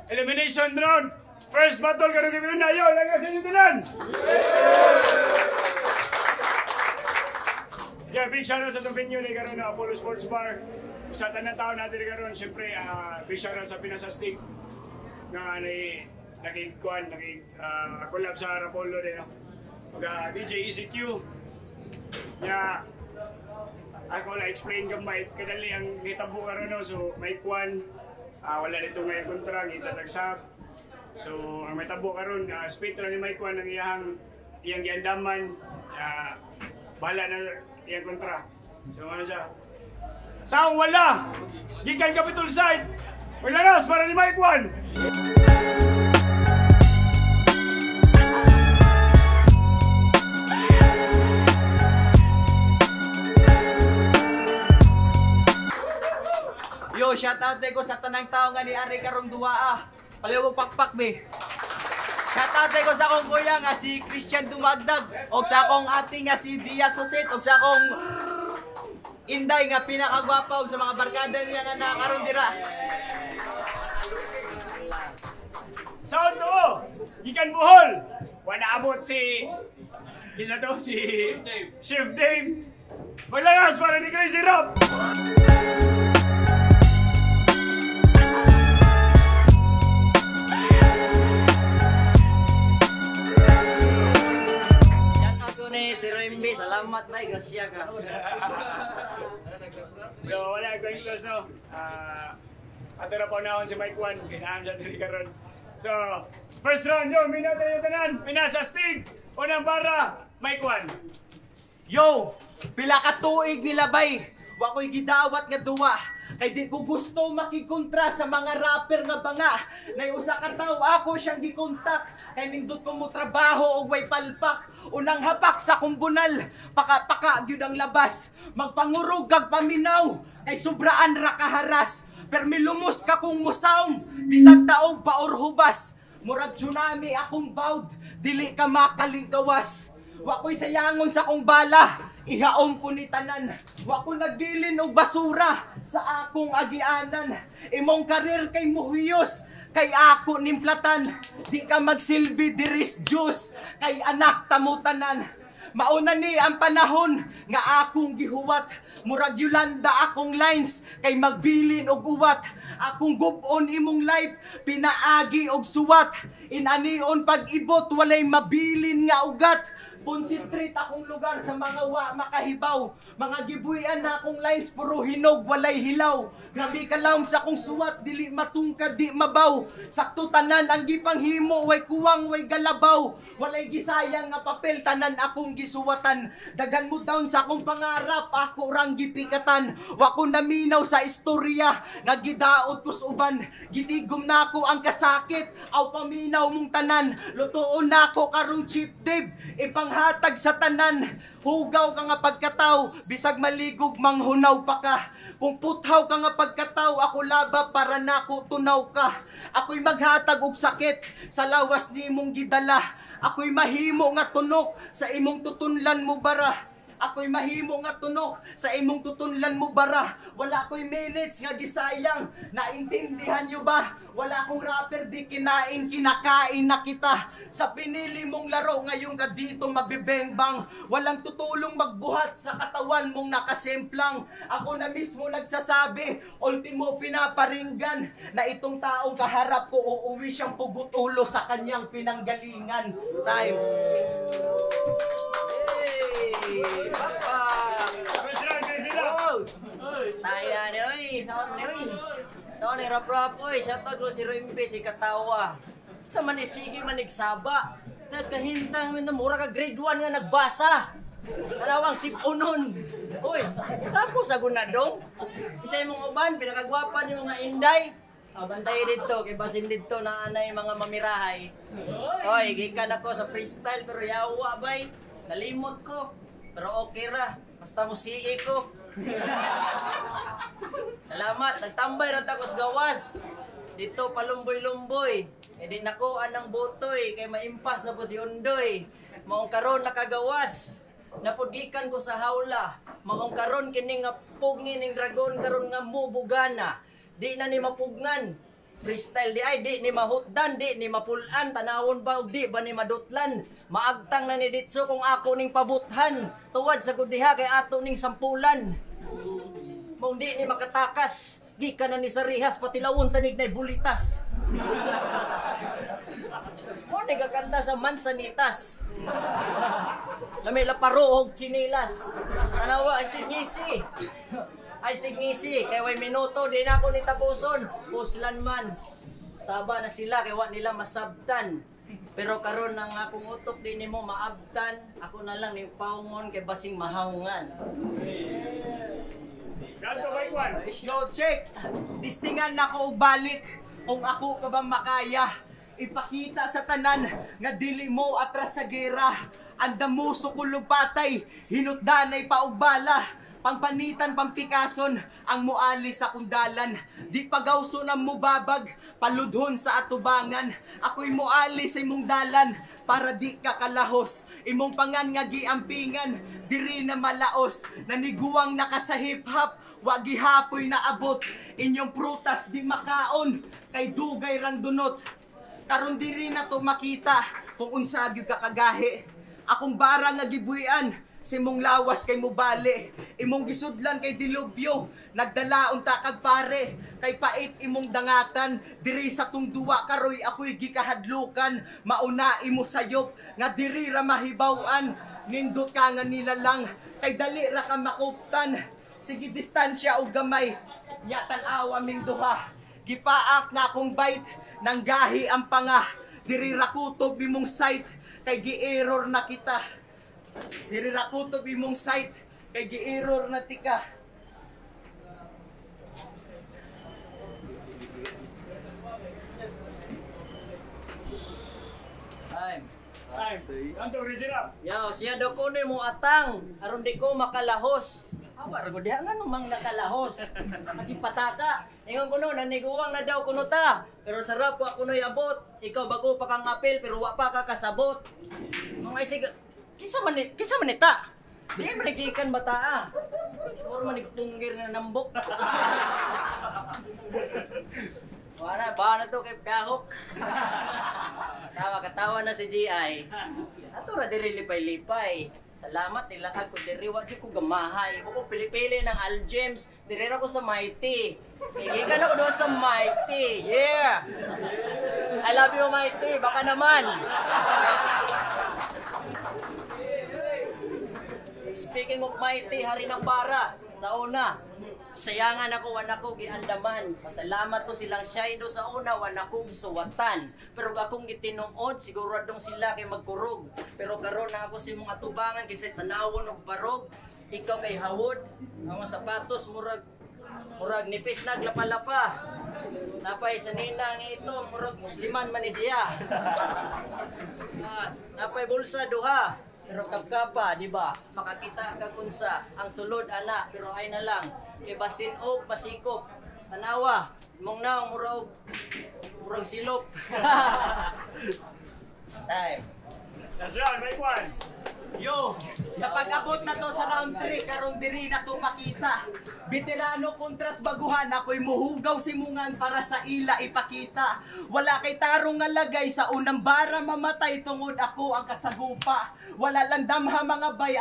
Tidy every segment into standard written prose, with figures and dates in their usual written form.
elimination round. First battle karong gabi na yo, lagas ninyo tanan. Yeah, big shoutout sa itong venue ni karon na Apollo Sports Bar. Sa tanang tao natin karon, siyempre big shoutout sa Pinasastig na collab sa Apollo din, no? DJ ECQ. Yeah, ako na explain gamay kadali ang nitabo karon, no? So may kwan wala dito ngayon kontra itatagsak. So ang may tabo karon speed ra ni may kwan ang iyang giandaman, bahala na iyang kontra. So ano siya? Saong wala! Gikan Capitol side! Maglagas para ni Mike One! Yo, shoutout ko sa tanang tao nga ni Ari karong duwa Paliwag pakpak be. Shoutout ko sa akong kuya nga si Christian Dumagdag o sa akong ate nga si Dia Soset o sa akong Inday nga pinakagwapaw sa mga barkada niya nga nakaroon dira. Sound to! Gikan Bohol! Wala abot si Chef Dave. Maglagas para ni Crazy Rob! Salamat bay, grasya ka. So wala going close, no. Ato na po naon si Mike One, kinaam siya diri karon. So first round yo, minata yung tanan, Pinasastig, unang bara, Mike One. Yo, pila ka tuig nila bay, wa ko'y gidawat nga duwa. Kay di ko gusto makikontra sa mga rapper nga banga. Nay usa ka tawo ako siyang gikontak. Kay nindot ko mo trabaho og way palpak. Unang hapak sa kumbunal, paka-paka gyud ang labas. Magpangurog kag paminaw, kay sobraan ra kaharas. Permilumos ka kung musaom, bisag taog pa or hubas. Murag tsunami akong bawd, dili ka makalingkawas. Wa ko'y sayangon sa kong bala, ihaom ko ni tanan. Wa ko nagbilin og basura sa akong agianan. Imong karir kay muhiyos, kay ako nimplatan. Di ka magsilbi diris juice, kay anak tamutanan. Mauna ni ang panahon nga akong gihuwat. Murag Yolanda akong lines, kay magbilin og uwat. Akong gubon imong life, pinaagi og suwat. Inanion pag-ibot, walay mabilin nga ugat. Ponce Street akong lugar sa mga makahibaw. Mga gibuyan na akong lines, puro hinog, walay hilaw. Grabe kalawm sa akong suwat, dili matungkad, di mabaw. Sakto tanan ang gipanghimo, way kuwang, way galabaw. Walay gisayang nga papel, tanan akong gisuwatan. Dagan mo down sa akong pangarap, ako rang gipikatan. Wa ko naminaw sa istorya, nagidaot ko suban. Gitigom na ako ang kasakit, aw paminaw mong tanan. Lutoon na ako karong Chief Dave, ipanghatag sa tanan. Hugaw ka nga pagkataw, bisag maligog manghunaw pa ka. Kung puthaw ka nga pagkataw, ako laba para nako tunaw ka. Ako'y maghatag og sakit sa lawas ni mong gidala. Ako'y mahimo nga tunok sa imong tutunlan mo bara. Ako'y mahimo nga tunok sa imong tutunlan mo bara. Wala ko'y minutes nga gisayang, naintindihan nyo ba? Wala akong rapper, di kinain, kinakain na kita. Sa pinili mong laro, ngayon ka dito mabibengbang. Walang tutulong magbuhat sa katawan mong nakasemplang. Ako na mismo nagsasabi, ultimo pinaparinggan, na itong taong kaharap ko, uuwi siyang pugutulo sa kanyang pinanggalingan. Time. Taya ni oy, saan ni oy? Saan ni rap-rap oy, shoutout ko si Roimbe si Katawa. Sa manisigi manigsaba. Kahintang min mura ka grade 1 nga nagbasa. Kalawang sipunon. Oy, tapos agun na dong. Isa imong uban pinakagwapa ni mga Inday. Bantay dito, kay basin dito na anay mga mamirahay. Oy, gikan ako sa freestyle pero yawa bay. Nalimot ko. Pero okay ra. Basta mo CA ko. Salamat, nagtambay ra ta ko sa gawas. Dito palumboy-lumboy. E di nako anang botoy kay maimpas na po si Undoy. Maong karon nakagawas. Napudgikan ko sa hawla. Maong karon kini nga pugni ning dragon karon nga mubugana. Di na ni mapugnan. Freestyle di ay, di ni mahutdan, di ni mapulan, tanawon ba, ug di ba ni madutlan. Maagtang na ni Ditso kung ako ning pabuthan. Tuwad sa gudiha kay ato ning sampulan. Mao di ni makatakas, di ka na ni sarihas, pati lawon tanig na bulitas. Mo ni gakanta sa Mansanitas. Lamay laparo og chinilas. Tanawa ay signisi. Ay signisi, kay way minuto di na ako ni tapuson. Puslan man. Saba na sila kay wa nila masabtan. Pero karon ang akong utok di nimo maabtan, ako na lang ning paungon kay basing mahawungan. Ganto kay Kwan. Yo, check! Distingan na ko og balik kung ako ka ba makaya. Ipakita sa tanan nga dili mo atras sa gera. Anda mo sukulog patay, hinutdanay pa og bala. Pangpanitan, pampikason, ang muali sa kundalan. Di pagawso na mo babag, paludhon sa atubangan. Ako'y muali sa imong dalan, para di ka kalahos. Imong pangan nga giampingan, diri na malaos. Naniguang nakasahip-hap, wag gihapoy na abot. Inyong prutas di makaon, kay dugay rang dunot. Karon diri na to makita, kung unsa gyud ka kagahi. Akong bara nga gibuyan, si mong lawas kay mubali, imong gisudlan kay dilubyo, nagdalaon ta kag pare, kay pait imong dangatan, diri sa tungduwa karoy ako'y gikahadlukan, mauna imo sayop, nga diri ra mahibaw-an, nindot ka nga nilalang, kay dali ra ka makuptan, sige distansya o gamay, yatan awa ming duha, gipaak nga akong bite, nang gahi ang panga, diri ra kutob imong sight, kay gi-error na kita. Diri ra kutob imong site kay gi-error na tika. Time. Ganto resira. Yo, siya daw ko ni mo atang, aron di ko makalahos. Awar gud diha nga numang nakalahos. Kasi pataka. Ingon kuno naniguang na daw kuno ta. Pero sarap wa kuno abot. Ikaw bago pa kang apel pero wa pa ka kasabot. Mga isig kisa man ita. Di man nagdikan bataa. Or man nagpunggir na nambok. Ba na to kay kahok. Katawa na si GI. Ato ra diri lipay-lipay. Salamat nilakad ko diri wa jud ko gamahay. Ko pili-pili ng Algems, diri ra ko sa Mighty. Gikan ako doon sa Mighty. Yeah. I love you Mighty, baka naman. Speaking of Mighty, hari ng bara. Sa una, sayangan ako, wanako giandaman. Pasalamat to silang syaido sa una, wanako gisuwatan. Pero akong gitinuod, siguradong sila kay magkurog. Pero karon na ako si mong atubangan, kinsay tanawon og barog. Ikaw kay hawod, ang sapatos, murag nipis naglapa-lapa. Napay sa ninang ito, murag musliman man ni siya. Napay bulsa duha. Pero kapkapa, di ba? Makakita ka kunsa ang sulod ana, pero ay na lang. Kay basin og pasikop. Tanawa, mong naong murag silop. Time. Nasaan, may Kwan. Yo, sa pag-abot na to sa round 3, karon diri na to makita. Veterano kontras baguhan, ako'y muhugaw simungan para sa ila ipakita. Wala kay tarong nga lagay sa unang bara mamatay tungod ako ang kasagupa. Wala lang damha mga bay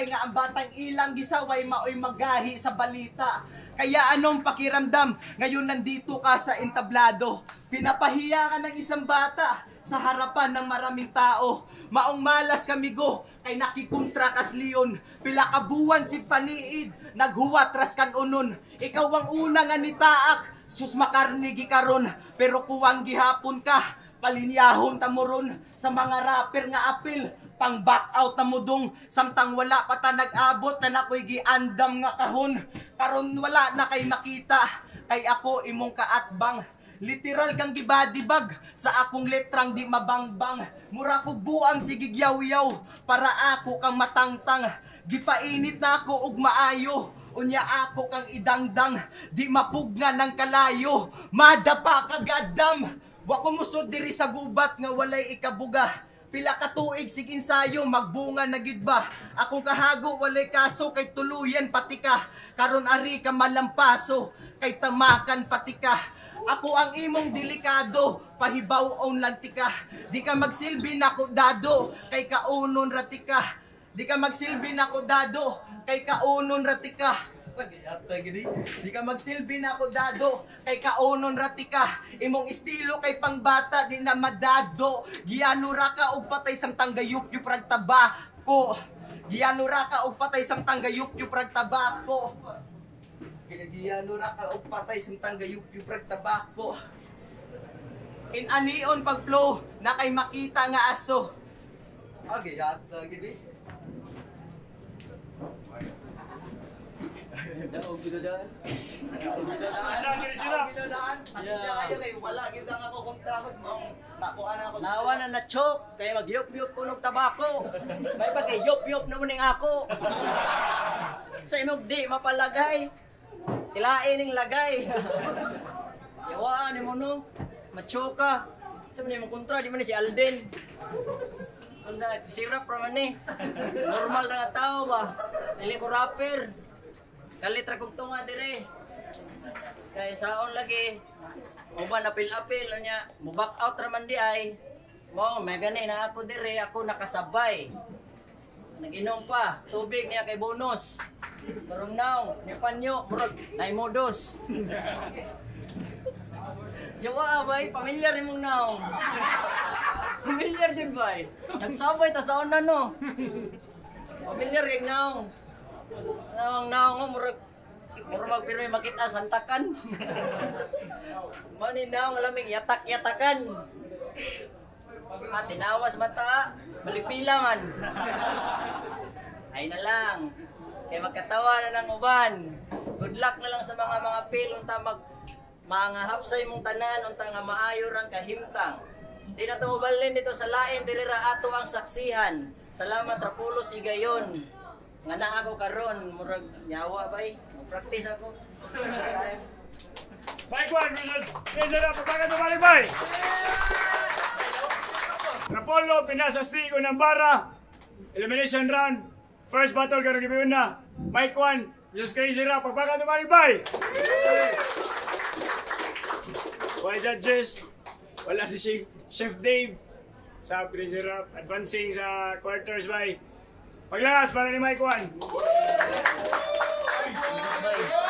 nga ang batang ilang gisaway maoy magahi sa balita. Kaya anong pakiramdam ngayon nandito ka sa entablado? Pinapahiya ka ng isang bata sa harapan ng maraming tao. Maong malas kamigo, kay nakikontra kas leon. Pila ka buwan si paniid, naghuwat ras kan unon. Ikaw ang una nga nitaak, sus makarnigi karon. Pero kuwang gihapon ka, palinyahon tamuron sa mga rapper nga apil. Pang back out na mudong, samtang wala pa ta nag-abot na nakoy giandam nga kahon. Karon wala na kay makita, kay ako imong kaatbang. Literal kang gibadibag sa akong letrang di mabangbang. Mura ko buang sigigyaw-yaw para ako kang matangtang. Gipainit na ako og maayo, unya ako kang idangdang. Di mapugna ng kalayo, madapa kagadam. Wa ko musod diri sa gubat nga walay ikabuga. Pila ka tuig sig ensayo magbunga na gyud ba? Akong kahago walay kaso kay tuluyan pati ka. Karon ari ka malampaso kay tamakan pati ka. Ako ang imong delikado, pahibaw-on lanti ka. Di ka magsilbi nako dado kay kaunon rati ka. Di ka magsilbi nako dado kay kaunon rati ka. Di ka magsilbi na ako dado kay kaunon rati ka. Imong estilo kay pangbata di na madado. Gianura ka og patay sang tanggayup-yup rag tabako. Gianura ka og patay sang tanggayup-yup rag tabako. Gianura ka og patay sang tanggayup-yup rag tabako. In anion pag flow na kay makita nga aso. Okay, yata gidi. Daog bidodaan. Asan yun sila? Kayo kay wala gid ang ako kontrahod mo. Nakuha na ako. Nawa na na-choke, kaya mag-yup-yup ko ng tabako. May bagay yup-yup naman ning ako. Sa imong di mapalagay, ilain ning lagay. Yawaan ni mo no, ma-choke ka. Sabi niya, kontra, di man ni si Alden. Kanda, sirap raman ni. Normal na nga tao ba? Dili ko rapper. Kalitra kong tunga dire. Kaya saon lagi. Uban apil-apil niya, mo back out raman di ay. Mo, may gani na ako dire, ako nakasabay. Nag-inom pa, tubig niya kay bonus. Karong now, ni panyo, murag, nay modus. Jawa bay, pamilyar imong now. Pamilyar jud bay. Nagsabay ta sa una no. Pamilyar kay now. Now murag magpirmi makita santakan. Mani now lamig yatak-yatakan. Tinawas mata, balipila man. Ay na lang. Kay magkatawa na ng uban. Good luck na lang sa mga pilon ta maangahap sa imong tanan unta nga maayo rang kahimtang. Di na tumubalin dito sa lain diri ra ato ang saksihan. Salamat ra pulo sigayon. Nga na ako karon murag nyawa bay. Practice ako. Mike 1 versus Razor Up. Pagkakan tumalik, bay! Napolo, pinasastigo ng bara. Elimination round. First battle, karong gibiyon na. Mike 1 versus Crazy Rap. Pagkakan tumalik, bay! Wala judges. Wala si Chef Dave sa Crazy Rap. Advancing sa quarters, bay. Paglakas para ni Mike 1. Bye.